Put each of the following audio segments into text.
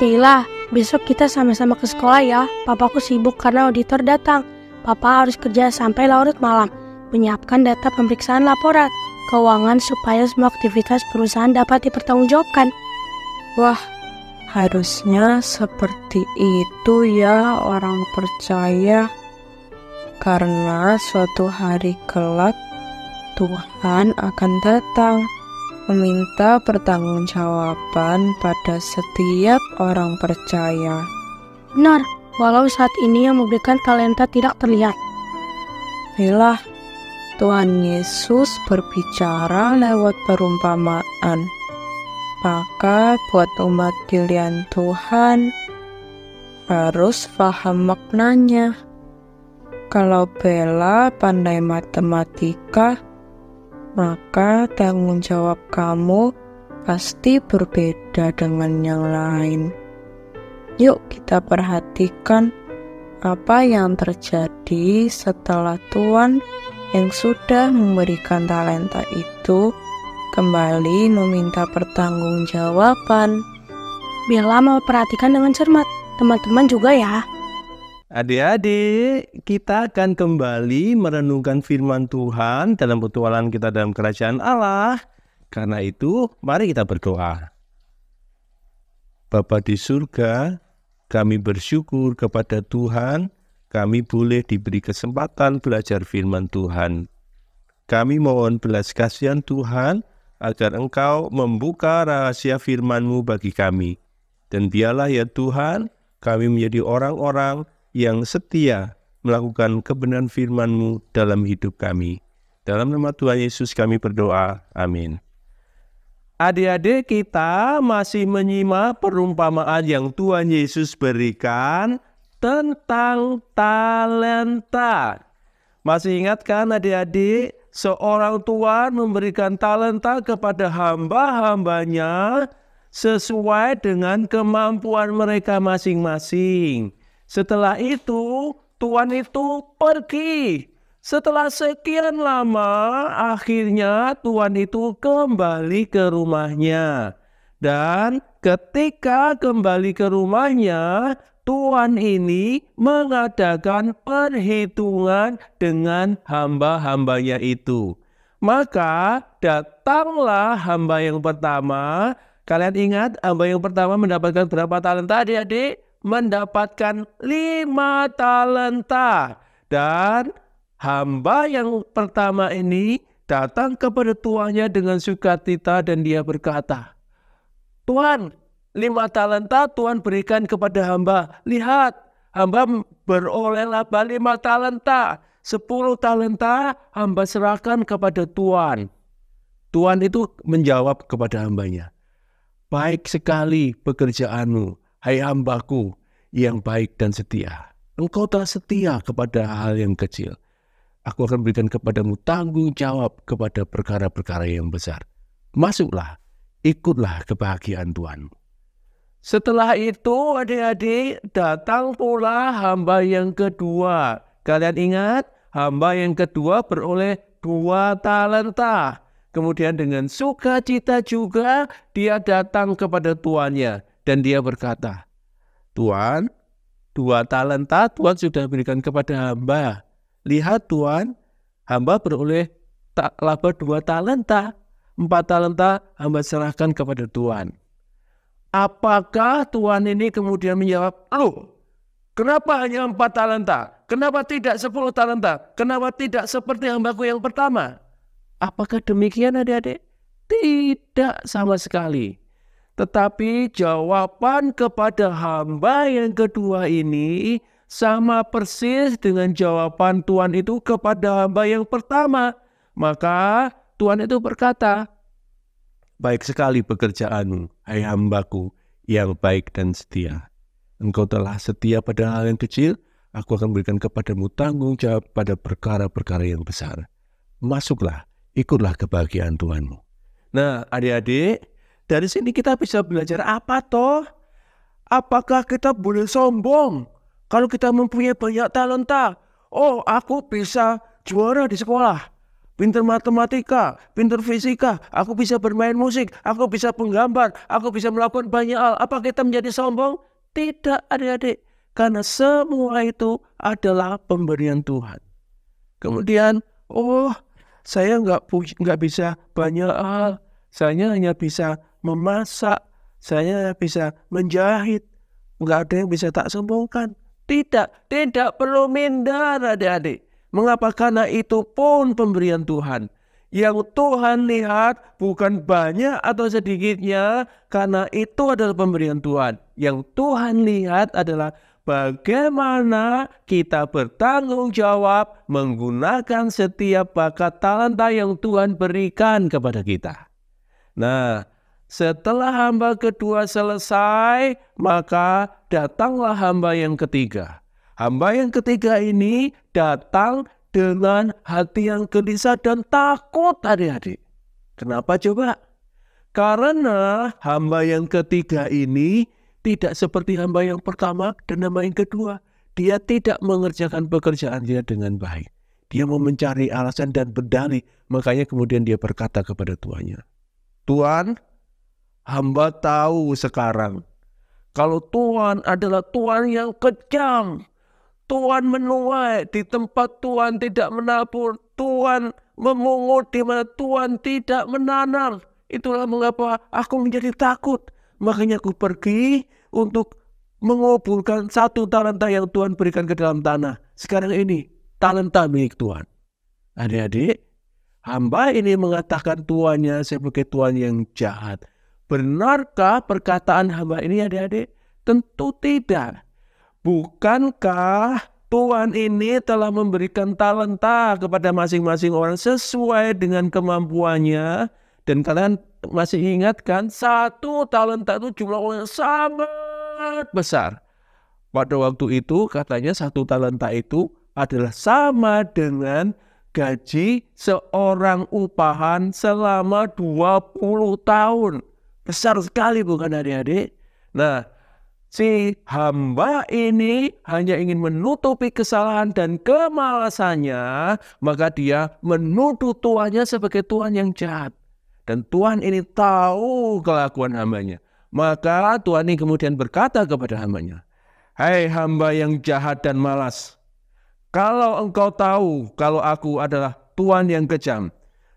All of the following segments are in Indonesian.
Keila, besok kita sama-sama ke sekolah ya. Papaku sibuk karena auditor datang. Papa harus kerja sampai larut malam, menyiapkan data pemeriksaan laporan keuangan supaya semua aktivitas perusahaan dapat dipertanggungjawabkan. Wah, harusnya seperti itu ya orang percaya. Karena suatu hari kelak Tuhan akan datang meminta pertanggungjawaban pada setiap orang percaya. Benar, walau saat ini yang memberikan talenta tidak terlihat. Inilah Tuhan Yesus berbicara lewat perumpamaan. Maka buat umat pilihan Tuhan harus paham maknanya. Kalau Bella pandai matematika, maka tanggung jawab kamu pasti berbeda dengan yang lain. Yuk kita perhatikan apa yang terjadi setelah Tuhan yang sudah memberikan talenta itu kembali meminta pertanggungjawaban. Bella mau perhatikan dengan cermat, teman-teman juga ya. Adik-adik, kita akan kembali merenungkan firman Tuhan dalam petualangan kita dalam kerajaan Allah. Karena itu, mari kita berdoa. Bapa di surga, kami bersyukur kepada Tuhan, kami boleh diberi kesempatan belajar firman Tuhan. Kami mohon belas kasihan Tuhan, agar Engkau membuka rahasia firman-Mu bagi kami. Dan biarlah ya Tuhan, kami menjadi orang-orang yang setia melakukan kebenaran firman-Mu dalam hidup kami. Dalam nama Tuhan Yesus kami berdoa. Amin. Adik-adik, kita masih menyimak perumpamaan yang Tuhan Yesus berikan tentang talenta. Masih ingat kan adik-adik, seorang Tuhan memberikan talenta kepada hamba-hambanya sesuai dengan kemampuan mereka masing-masing. Setelah itu, Tuhan itu pergi. Setelah sekian lama, akhirnya Tuhan itu kembali ke rumahnya. Dan ketika kembali ke rumahnya, Tuhan ini mengadakan perhitungan dengan hamba-hambanya itu. Maka datanglah hamba yang pertama. Kalian ingat hamba yang pertama mendapatkan berapa talenta adik-adik? Mendapatkan 5 talenta. Dan hamba yang pertama ini datang kepada tuannya dengan sukacita dan dia berkata, Tuhan, 5 talenta Tuhan berikan kepada hamba. Lihat, hamba beroleh laba 5 talenta. 10 talenta hamba serahkan kepada Tuhan. Tuhan itu menjawab kepada hambanya, baik sekali pekerjaanmu, hai hambaku yang baik dan setia. Engkau telah setia kepada hal yang kecil. Aku akan berikan kepadamu tanggung jawab kepada perkara-perkara yang besar. Masuklah, ikutlah kebahagiaan Tuhan. Setelah itu adik-adik datang pula hamba yang kedua. Kalian ingat hamba yang kedua beroleh 2 talenta. Kemudian dengan sukacita juga dia datang kepada tuannya. Dan dia berkata, Tuhan, 2 talenta Tuhan sudah berikan kepada hamba. Lihat Tuhan, hamba beroleh laba 2 talenta. 4 talenta hamba serahkan kepada Tuhan. Apakah Tuhan ini kemudian menjawab, loh, kenapa hanya 4 talenta? Kenapa tidak 10 talenta? Kenapa tidak seperti hambaku yang pertama? Apakah demikian adik-adik? Tidak sama sekali. Tetapi jawaban kepada hamba yang kedua ini sama persis dengan jawaban Tuhan itu kepada hamba yang pertama. Maka Tuhan itu berkata, baik sekali pekerjaanmu, hai hambaku yang baik dan setia. Engkau telah setia pada hal yang kecil, aku akan berikan kepadamu tanggung jawab pada perkara-perkara yang besar. Masuklah, ikutlah kebahagiaan Tuhanmu. Nah adik-adik, dari sini kita bisa belajar apa toh? Apakah kita boleh sombong kalau kita mempunyai banyak talenta? Oh, aku bisa juara di sekolah, pintar matematika, pintar fisika, aku bisa bermain musik, aku bisa menggambar, aku bisa melakukan banyak hal. Apa kita menjadi sombong? Tidak, adik-adik. Karena semua itu adalah pemberian Tuhan. Kemudian, saya nggak bisa banyak hal. Saya hanya bisa memasak, saya bisa menjahit. Nggak ada yang bisa tak sombongkan. Tidak perlu minder, adik-adik. Mengapa? Karena itu pun pemberian Tuhan. Yang Tuhan lihat bukan banyak atau sedikitnya, karena itu adalah pemberian Tuhan. Yang Tuhan lihat adalah bagaimana kita bertanggung jawab menggunakan setiap bakat talenta yang Tuhan berikan kepada kita. Nah, setelah hamba kedua selesai, maka datanglah hamba yang ketiga. Hamba yang ketiga ini datang dengan hati yang gelisah dan takut, adik-adik. Kenapa coba? Karena hamba yang ketiga ini tidak seperti hamba yang pertama dan hamba yang kedua. Dia tidak mengerjakan pekerjaan dia dengan baik. Dia mau mencari alasan dan berdalih. Makanya kemudian dia berkata kepada tuannya, "Tuan, hamba tahu sekarang kalau Tuhan adalah Tuhan yang kejam. Tuhan menuai di tempat Tuhan tidak menabur. Tuhan memungut di mana Tuhan tidak menanam. Itulah mengapa aku menjadi takut. Makanya aku pergi untuk menguburkan 1 talenta yang Tuhan berikan ke dalam tanah. Sekarang ini talenta milik Tuhan." Adik-adik, hamba ini mengatakan tuannya sebagai Tuhan yang jahat. Benarkah perkataan hamba ini, adik-adik? Tentu tidak. Bukankah Tuhan ini telah memberikan talenta kepada masing-masing orang sesuai dengan kemampuannya? Dan kalian masih ingat kan, 1 talenta itu jumlah orang yang sangat besar. Pada waktu itu katanya 1 talenta itu adalah sama dengan gaji seorang upahan selama 20 tahun. Besar sekali bukan, adik-adik? Nah, si hamba ini hanya ingin menutupi kesalahan dan kemalasannya, maka dia menuduh tuannya sebagai Tuhan yang jahat. Dan Tuhan ini tahu kelakuan hambanya. Maka Tuhan ini kemudian berkata kepada hambanya, "Hai hamba yang jahat dan malas, kalau engkau tahu kalau aku adalah Tuhan yang kejam,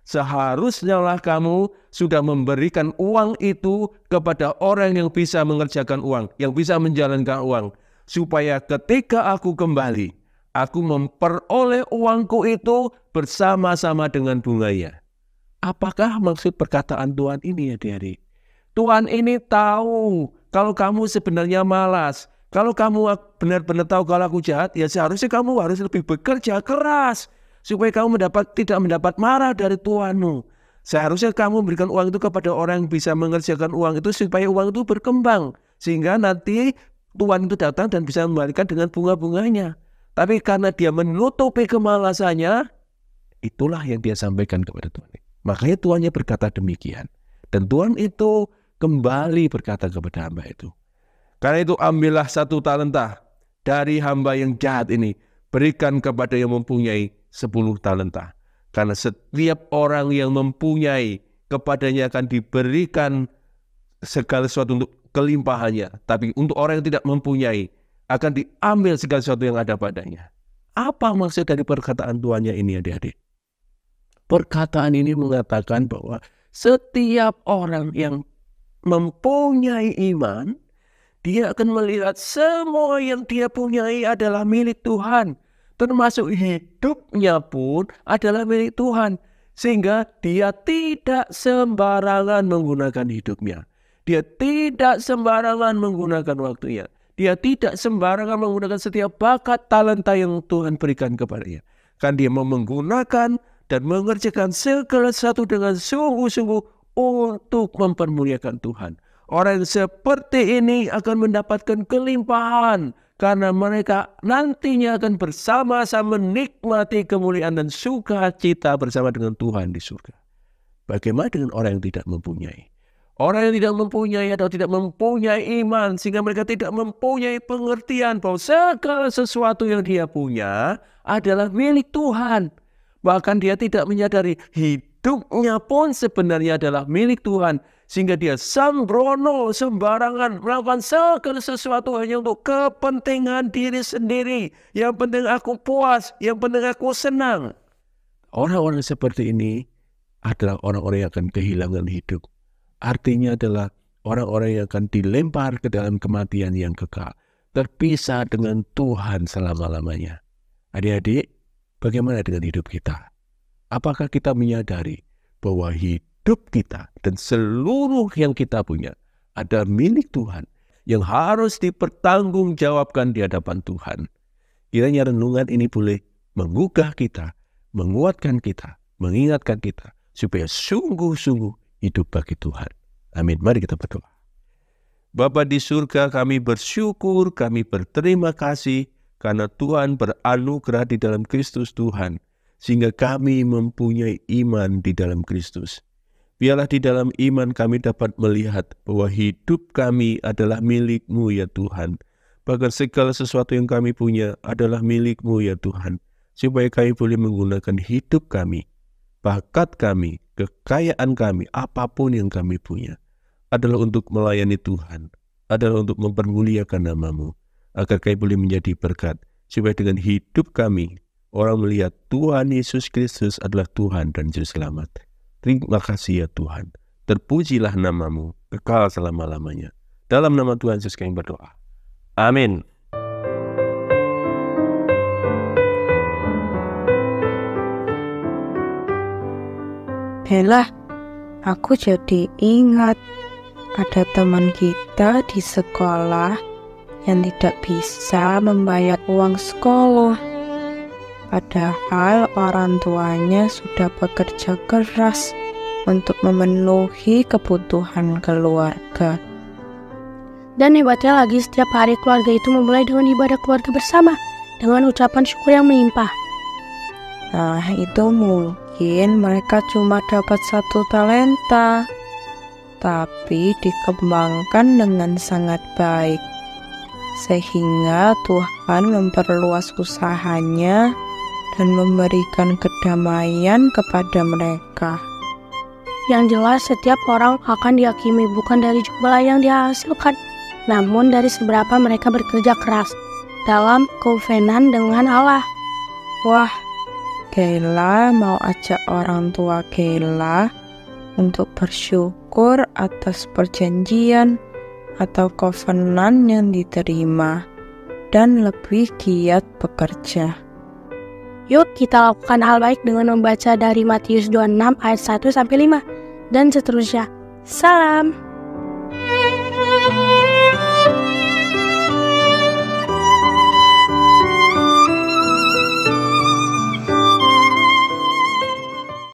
seharusnya lah kamu sudah memberikan uang itu kepada orang yang bisa mengerjakan uang, yang bisa menjalankan uang, supaya ketika aku kembali, aku memperoleh uangku itu bersama-sama dengan bunganya." Apakah maksud perkataan Tuhan ini, adik-adik? Tuhan ini tahu kalau kamu sebenarnya malas. Kalau kamu benar-benar tahu kalau aku jahat, ya seharusnya kamu harus lebih bekerja keras supaya kamu tidak mendapat marah dari Tuhanmu. Seharusnya kamu memberikan uang itu kepada orang yang bisa mengerjakan uang itu supaya uang itu berkembang. Sehingga nanti Tuhan itu datang dan bisa membalikan dengan bunga-bunganya. Tapi karena dia menutupi kemalasannya, itulah yang dia sampaikan kepada Tuhan. Makanya Tuhannya berkata demikian. Dan Tuhan itu kembali berkata kepada hamba itu, "Karena itu ambillah 1 talenta dari hamba yang jahat ini, berikan kepada yang mempunyai 10 talenta. Karena setiap orang yang mempunyai, kepadanya akan diberikan segala sesuatu untuk kelimpahannya. Tapi untuk orang yang tidak mempunyai, akan diambil segala sesuatu yang ada padanya." Apa maksud dari perkataan tuannya ini, adik-adik? Perkataan ini mengatakan bahwa setiap orang yang mempunyai iman, dia akan melihat semua yang dia punyai adalah milik Tuhan. Termasuk hidupnya pun adalah milik Tuhan. Sehingga dia tidak sembarangan menggunakan hidupnya. Dia tidak sembarangan menggunakan waktunya. Dia tidak sembarangan menggunakan setiap bakat talenta yang Tuhan berikan kepadanya. Kan dia mau menggunakan dan mengerjakan segala sesuatu dengan sungguh-sungguh untuk mempermuliakan Tuhan. Orang seperti ini akan mendapatkan kelimpahan karena mereka nantinya akan bersama-sama menikmati kemuliaan dan sukacita bersama dengan Tuhan di surga. Bagaimana dengan orang yang tidak mempunyai? Orang yang tidak mempunyai atau tidak mempunyai iman, sehingga mereka tidak mempunyai pengertian bahwa segala sesuatu yang dia punya adalah milik Tuhan. Bahkan dia tidak menyadari hidupnya pun sebenarnya adalah milik Tuhan. Sehingga dia sembrono, sembarangan, melakukan segala sesuatu hanya untuk kepentingan diri sendiri. Yang penting aku puas, yang penting aku senang. Orang-orang seperti ini adalah orang-orang yang akan kehilangan hidup. Artinya adalah orang-orang yang akan dilempar ke dalam kematian yang kekal. Terpisah dengan Tuhan selama-lamanya. Adik-adik, bagaimana dengan hidup kita? Apakah kita menyadari bahwa hidup kita dan seluruh yang kita punya adalah milik Tuhan yang harus dipertanggungjawabkan di hadapan Tuhan? Kiranya renungan ini boleh menggugah kita, menguatkan kita, mengingatkan kita supaya sungguh-sungguh hidup bagi Tuhan. Amin. Mari kita berdoa. Bapa di surga, kami bersyukur, kami berterima kasih karena Tuhan beranugerah di dalam Kristus Tuhan, sehingga kami mempunyai iman di dalam Kristus. Biarlah di dalam iman kami dapat melihat bahwa hidup kami adalah milik-Mu ya Tuhan. Bahkan segala sesuatu yang kami punya adalah milik-Mu ya Tuhan. Supaya kami boleh menggunakan hidup kami, bakat kami, kekayaan kami, apapun yang kami punya, adalah untuk melayani Tuhan, adalah untuk mempermuliakan nama-Mu, agar kami boleh menjadi berkat, supaya dengan hidup kami, orang melihat Tuhan Yesus Kristus adalah Tuhan dan Juru Selamat. Terima kasih ya Tuhan, terpujilah nama-Mu, kekal selama-lamanya. Dalam nama Tuhan Yesus kami berdoa. Amin. Bella, aku jadi ingat ada teman kita di sekolah yang tidak bisa membayar uang sekolah. Padahal orang tuanya sudah bekerja keras untuk memenuhi kebutuhan keluarga. Dan hebatnya lagi, setiap hari keluarga itu memulai dengan ibadah keluarga bersama dengan ucapan syukur yang melimpah. Nah, itu mungkin mereka cuma dapat 1 talenta, tapi dikembangkan dengan sangat baik, sehingga Tuhan memperluas usahanya dan memberikan kedamaian kepada mereka. Yang jelas, setiap orang akan dihakimi bukan dari jumlah yang dihasilkan, namun dari seberapa mereka bekerja keras dalam kovenan dengan Allah. Wah, Kayla mau ajak orang tua Kayla untuk bersyukur atas perjanjian atau kovenan yang diterima dan lebih giat bekerja. Yuk kita lakukan hal baik dengan membaca dari Matius 26 ayat 1-5 dan seterusnya. Salam.